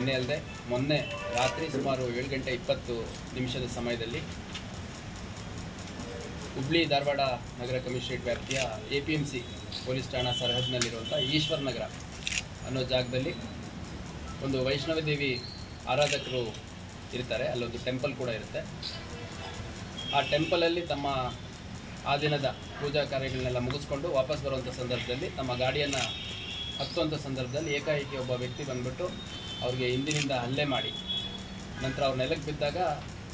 ನಿನ್ನೆ ಅಲ್ಲದೆ ಮೊನ್ನೆ ರಾತ್ರಿ ಸುಮಾರು 7:20 ಸಮಯದಲ್ಲಿ ಹುಬ್ಳಿ ಧಾರವಾಡ ನಗರ ಕಮಿಷನರೇಟ್ ವ್ಯಾಪ್ತಿಯ APMC ಪೊಲೀಸ್ ಠಾಣಾ ಸರಹದ್ದಿನಲ್ಲಿರುವಂಥ ಈಶ್ವರ್ ನಗರ ಅನ್ನೋ ಜಾಗದಲ್ಲಿ ಒಂದು ವೈಷ್ಣವ ದೇವಿ ಆರಾಧಕರು ಇರ್ತಾರೆ. ಅಲ್ಲೊಂದು ಟೆಂಪಲ್ ಕೂಡ ಇರುತ್ತೆ. ಆ ಟೆಂಪಲಲ್ಲಿ ತಮ್ಮ ಆ ದಿನದ ಪೂಜಾ ಕಾರ್ಯಗಳನ್ನೆಲ್ಲ ಮುಗಿಸ್ಕೊಂಡು ವಾಪಸ್ ಬರುವಂಥ ಸಂದರ್ಭದಲ್ಲಿ ತಮ್ಮ ಗಾಡಿಯನ್ನು ಹತ್ತುವಂಥ ಸಂದರ್ಭದಲ್ಲಿ ಏಕಾಏಕಿ ಒಬ್ಬ ವ್ಯಕ್ತಿ ಬಂದುಬಿಟ್ಟು ಅವ್ರಿಗೆ ಹಿಂದಿನಿಂದ ಹಲ್ಲೆ ಮಾಡಿ ನಂತರ ಅವ್ರ ನೆಲಕ್ಕೆ ಬಿದ್ದಾಗ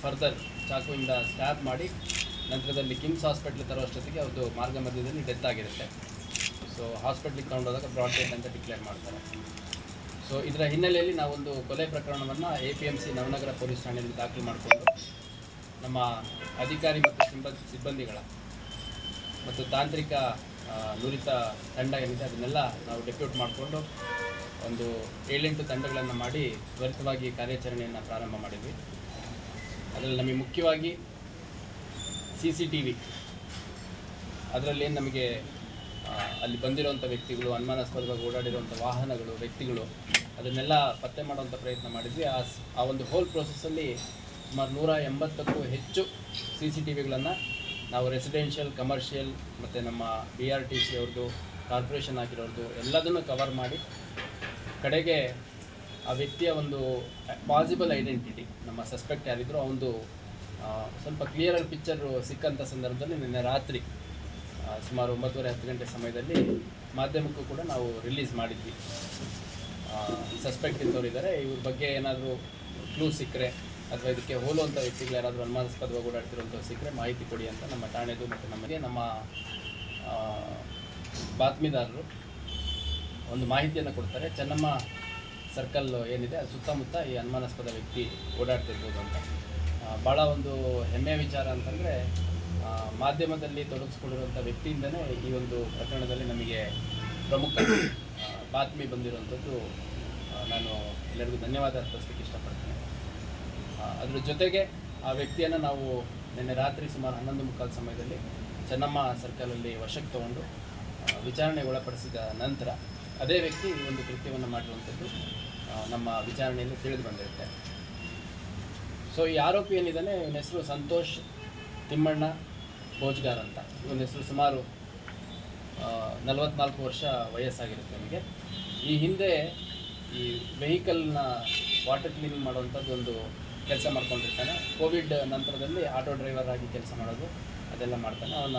ಫರ್ದರ್ ಚಾಕುವಿಂದ ಸ್ಟ್ಯಾಪ್ ಮಾಡಿ ನಂತರದಲ್ಲಿ ಕಿಮ್ಸ್ ಹಾಸ್ಪಿಟ್ಲ್ ತರೋಷ್ಟೊತ್ತಿಗೆ ಅವ್ರದ್ದು ಮಾರ್ಗ ಮಧ್ಯದಲ್ಲಿ ಡೆತ್ ಆಗಿರುತ್ತೆ. ಸೊ ಹಾಸ್ಪಿಟ್ಲಿಗೆ ತಗೊಂಡೋದಾಗ ಬ್ರಾಡ್ ಡೆತ್ ಅಂತ ಡಿಕ್ಲೇರ್ ಮಾಡ್ತಾರೆ. ಸೊ ಇದರ ಹಿನ್ನೆಲೆಯಲ್ಲಿ ನಾವೊಂದು ಕೊಲೆ ಪ್ರಕರಣವನ್ನು APMC ನವನಗರ ಪೊಲೀಸ್ ಠಾಣೆಯಲ್ಲಿ ದಾಖಲು ಮಾಡಿಕೊಂಡು ನಮ್ಮ ಅಧಿಕಾರಿ ಮತ್ತು ಸಿಬ್ಬಂದಿಗಳ ಮತ್ತು ತಾಂತ್ರಿಕ ನುರಿತ ತಂಡ ಏನಿದೆ ಅದನ್ನೆಲ್ಲ ನಾವು ಡೆಪ್ಯೂಟ್ ಮಾಡಿಕೊಂಡು ಒಂದು 7-8 ತಂಡಗಳನ್ನು ಮಾಡಿ ತ್ವರಿತವಾಗಿ ಕಾರ್ಯಾಚರಣೆಯನ್ನು ಪ್ರಾರಂಭ ಮಾಡಿದ್ವಿ. ಅದರಲ್ಲಿ ನಮಗೆ ಮುಖ್ಯವಾಗಿ CCTV ಅದರಲ್ಲಿ ನಮಗೆ ಅಲ್ಲಿ ಬಂದಿರೋಂಥ ವ್ಯಕ್ತಿಗಳು, ಅನುಮಾನಾಸ್ಪದವಾಗಿ ಓಡಾಡಿರುವಂಥ ವಾಹನಗಳು, ವ್ಯಕ್ತಿಗಳು ಅದನ್ನೆಲ್ಲ ಪತ್ತೆ ಮಾಡುವಂಥ ಪ್ರಯತ್ನ ಮಾಡಿದ್ವಿ. ಆ ಒಂದು ಹೋಲ್ ಪ್ರೋಸೆಸ್ಸಲ್ಲಿ ಸುಮಾರು 180ಕ್ಕೂ ಹೆಚ್ಚು CCTVಗಳನ್ನು ನಾವು ರೆಸಿಡೆನ್ಷಿಯಲ್, ಕಮರ್ಷಿಯಲ್ ಮತ್ತು ನಮ್ಮ BRTC ಅವ್ರದ್ದು, ಕಾರ್ಪೊರೇಷನ್ ಆಗಿರೋದು ಎಲ್ಲದನ್ನು ಕವರ್ ಮಾಡಿ ಕಡೆಗೆ ಆ ವ್ಯಕ್ತಿಯ ಒಂದು ಪಾಸಿಬಲ್ ಐಡೆಂಟಿಟಿ, ನಮ್ಮ ಸಸ್ಪೆಕ್ಟ್ ಯಾರಿದ್ರು ಅವನು ಸ್ವಲ್ಪ ಕ್ಲಿಯರರ್ ಪಿಕ್ಚರು ಸಿಕ್ಕಂಥ ಸಂದರ್ಭದಲ್ಲಿ ನಿನ್ನೆ ರಾತ್ರಿ ಸುಮಾರು 9:30-10 ಗಂಟೆ ಸಮಯದಲ್ಲಿ ಮಾಧ್ಯಮಕ್ಕೂ ಕೂಡ ನಾವು ರಿಲೀಸ್ ಮಾಡಿದ್ವಿ. ಸಸ್ಪೆಕ್ಟ್ ಇದ್ದವರಿದ್ದಾರೆ, ಇವ್ರ ಬಗ್ಗೆ ಏನಾದರೂ ಕ್ಲೂ ಸಿಕ್ಕರೆ ಅಥವಾ ಇದಕ್ಕೆ ಹೋಲುವಂಥ ವ್ಯಕ್ತಿಗಳು ಯಾರಾದರೂ ಅನುಮಾನಾಸ್ಪದವಾಗಿ ಓಡಾಡ್ತಿರುವಂಥ ಸಿಕ್ಕರೆ ಮಾಹಿತಿ ಕೊಡಿ ಅಂತ ನಮ್ಮ ಠಾಣೆದು ಮತ್ತು ನಮಗೆ ನಮ್ಮ ಬಾತ್ಮೀದಾರರು ಒಂದು ಮಾಹಿತಿಯನ್ನು ಕೊಡ್ತಾರೆ. ಚೆನ್ನಮ್ಮ ಸರ್ಕಲ್ ಏನಿದೆ ಅದು ಸುತ್ತಮುತ್ತ ಈ ಅನುಮಾನಾಸ್ಪದ ವ್ಯಕ್ತಿ ಓಡಾಡ್ತಿರ್ಬೋದು ಅಂತ. ಭಾಳ ಒಂದು ಹೆಮ್ಮೆಯ ವಿಚಾರ ಅಂತಂದರೆ ಮಾಧ್ಯಮದಲ್ಲಿ ತೊಡಗಿಸ್ಕೊಂಡಿರುವಂಥ ವ್ಯಕ್ತಿಯಿಂದನೇ ಈ ಒಂದು ಪ್ರಕರಣದಲ್ಲಿ ನಮಗೆ ಪ್ರಮುಖ ಬಾತ್ಮಿ ಬಂದಿರುವಂಥದ್ದು. ನಾನು ಎಲ್ಲರಿಗೂ ಧನ್ಯವಾದ ಅರ್ಪಿಸಲಿಕ್ಕೆ ಇಷ್ಟಪಡ್ತೇನೆ. ಅದ್ರ ಜೊತೆಗೆ ಆ ವ್ಯಕ್ತಿಯನ್ನು ನಾವು ನಿನ್ನೆ ರಾತ್ರಿ ಸುಮಾರು 11:15 ಸಮಯದಲ್ಲಿ ಚೆನ್ನಮ್ಮ ಸರ್ಕಲಲ್ಲಿ ವಶಕ್ಕೆ ತಗೊಂಡು ವಿಚಾರಣೆಗೆ ಒಳಪಡಿಸಿದ ನಂತರ ಅದೇ ವ್ಯಕ್ತಿ ಈ ಒಂದು ಕೃತ್ಯವನ್ನು ಮಾಡಿರುವಂಥದ್ದು ನಮ್ಮ ವಿಚಾರಣೆಯಲ್ಲಿ ತಿಳಿದು ಬಂದಿರುತ್ತೆ. ಸೊ ಈ ಆರೋಪಿ ಏನಿದ್ದಾನೆ ಇವನ ಹೆಸರು ಸಂತೋಷ್ ತಿಮ್ಮಣ್ಣ ಭೋಜ್ಗಾರ್ ಅಂತ. ಇವನ ಹೆಸರು ಸುಮಾರು 44 ವರ್ಷ ವಯಸ್ಸಾಗಿರುತ್ತೆ ಅವನಿಗೆ. ಈ ಹಿಂದೆ ಈ ವೆಹಿಕಲ್ನ ವಾಟರ್ ಕ್ಲೀನಿಂಗ್ ಮಾಡುವಂಥದ್ದು ಒಂದು ಕೆಲಸ ಮಾಡ್ಕೊಂಡಿರ್ತಾನೆ. ಕೋವಿಡ್ ನಂತರದಲ್ಲಿ ಆಟೋ ಡ್ರೈವರ್ ಆಗಿ ಕೆಲಸ ಮಾಡೋದು ಅದೆಲ್ಲ ಮಾಡ್ತಾನೆ. ಅವನ